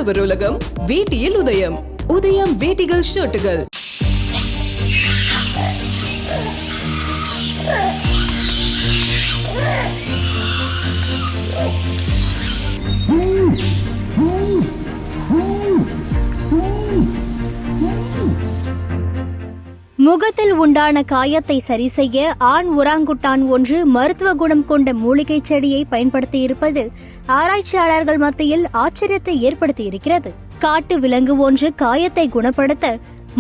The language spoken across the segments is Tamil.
ஆடவர் உலகம் வேட்டியில் உதயம். உதயம் வேட்டிகள் ஷர்ட்டுகள். முகத்தில் உண்டான காயத்தை சரி செய்ய ஆண் ஒராங்குட்டான் ஒன்று மருத்துவ குணம் கொண்ட மூலிகை செடியை பயன்படுத்தியிருப்பது ஆராய்ச்சியாளர்கள் மத்தியில் ஆச்சரியத்தை ஏற்படுத்தியிருக்கிறது. காட்டு விலங்கு ஒன்று காயத்தை குணப்படுத்த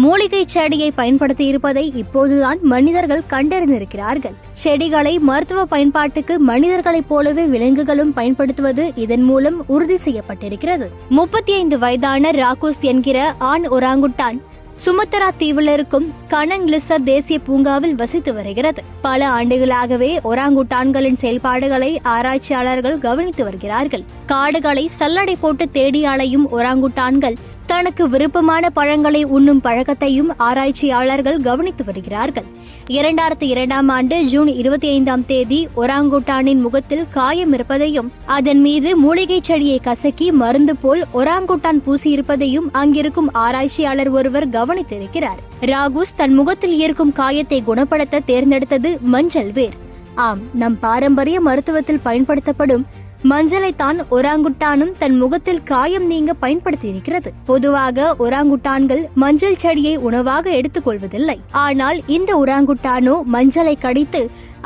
மூலிகை செடியை பயன்படுத்தியிருப்பதை இப்போதுதான் மனிதர்கள் கண்டறிந்திருக்கிறார்கள். செடிகளை மருத்துவ பயன்பாட்டுக்கு மனிதர்களைப் போலவே விலங்குகளும் பயன்படுத்துவது இதன் மூலம் உறுதி செய்யப்பட்டிருக்கிறது. 35 வயதான ராகூஸ் என்கிற ஆண் ஒராங்குட்டான் சுமத்ரா தீவில் இருக்கும் கனங்லிசர் தேசிய பூங்காவில் வசித்து வருகிறது. பல ஆண்டுகளாகவே ஒராங்குட்டான்களின் செயல்பாடுகளை ஆராய்ச்சியாளர்கள் கவனித்து வருகிறார்கள். காடுகளை சல்லடை போட்டு தேடி அலையும் ஒராங்குட்டான்கள் தனக்கு விருப்பமான பழங்களை உண்ணும் பழக்கத்தையும் ஆராய்ச்சியாளர்கள் கவனித்து வருகிறார்கள். 2002ஆம் ஆண்டு ஜூன் 25ஆம் தேதி ஒராங்குட்டானின் முகத்தில் காயம் இருப்பதையும் அதன் மீது மூலிகை செடியை கசக்கி மருந்து போல் ஒராங்குட்டான் பூசியிருப்பதையும் அங்கிருக்கும் ஆராய்ச்சியாளர் ஒருவர் கவனித்திருக்கிறார். ராகூஸ் தன் முகத்தில் இருக்கும் காயத்தை குணப்படுத்த தேர்ந்தெடுத்தது மஞ்சள் வேர். ஆம், நம் பாரம்பரிய மருத்துவத்தில் பயன்படுத்தப்படும் மஞ்சளைத்தான் ஒராங்குட்டானும் தன் முகத்தில் காயம் நீங்க பயன்படுத்தி இருக்கிறது. பொதுவாக ஒராங்குட்டான்கள் மஞ்சள் செடியை உணவாக எடுத்துக் கொள்வதில்லை. ஆனால் இந்த ஒராங்குட்டானோ மஞ்சளை கடித்து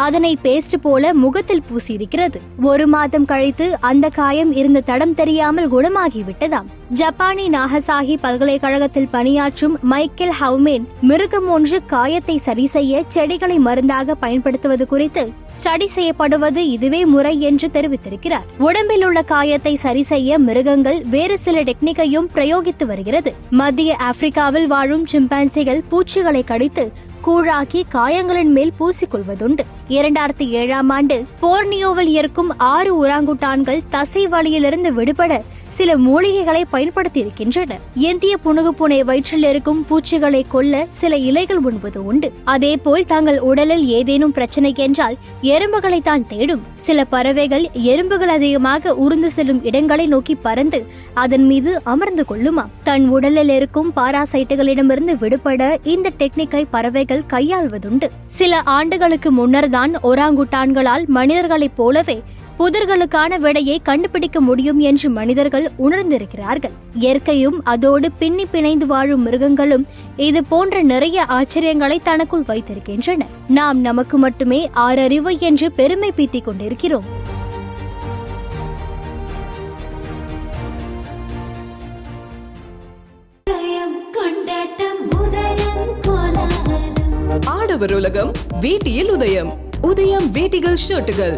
அதனை பேஸ்ட் போல முகத்தில் பூசியிருக்கிறது. 1 மாதம் கழித்து அந்த காயம் இருந்த தடம் தெரியாமல் குணமாகிவிட்டதாம். ஜப்பானி நாகசாகி பல்கலைக்கழகத்தில் பணியாற்றும் மைக்கேல் ஹவுமேன் மிருகம் ஒன்று காயத்தை சரி செய்ய செடிகளை மருந்தாக பயன்படுத்துவது குறித்து ஸ்டடி செய்யப்படுவது இதுவே முறை என்று தெரிவித்திருக்கிறார். உடம்பில் உள்ள காயத்தை சரி செய்ய மிருகங்கள் வேறு சில டெக்னிக்கையும் பிரயோகித்து வருகிறது. மத்திய ஆப்பிரிக்காவில் வாழும் சிம்பான்சிகள் பூச்சிகளை கடித்து கூழாக்கி காயங்களின் மேல் பூசிக்கொள்வதுண்டு. 2007ஆம் ஆண்டு போர்னியோவில் இருக்கும் 6 ஒராங்குட்டான்கள் தசை வலியிலிருந்து விடுபட சில மூலிகைகளை பயன்படுத்தி இருக்கின்றன. இந்திய புனுகுப்பூனை வயிற்றில் இருக்கும் பூச்சிகளை கொல்ல சில இலைகள் உண்பது உண்டு. அதேபோல் தங்கள் உடலில் ஏதேனும் பிரச்சனை என்றால் எறும்புகளை தான் தேடும். சில பறவைகள் எறும்புகள் அதிகமாக ஊர்ந்து செல்லும் இடங்களை நோக்கி பறந்து அதன் மீது அமர்ந்து கொள்ளுமா. தன் உடலில் இருக்கும் பாராசைட்டுகளிடமிருந்து விடுபட இந்த டெக்னிக்கை பறவைகள் கையாள்வதுண்டு. சில ஆண்டுகளுக்கு முன்னர் தான் ஒராங்குட்டான்களால் மனிதர்களைப் போலவே புதர்களுக்கான விடையை கண்டுபிடிக்க முடியும் என்று மனிதர்கள் உணர்ந்திருக்கிறார்கள். இயற்கையும் அதோடு பின்னி பிணைந்து வாழும் மிருகங்களும் இது போன்ற நிறைய ஆச்சரியங்களை தனக்குள் வைத்திருக்கின்றன. நாம் நமக்கு மட்டுமே ஆறறிவு என்று பெருமை பீத்திக் கொண்டிருக்கிறோம். ஆடவர் உலகம் வேட்டியில் உதயம். உதயம் வேட்டிகள் ஷர்ட்டுகள்.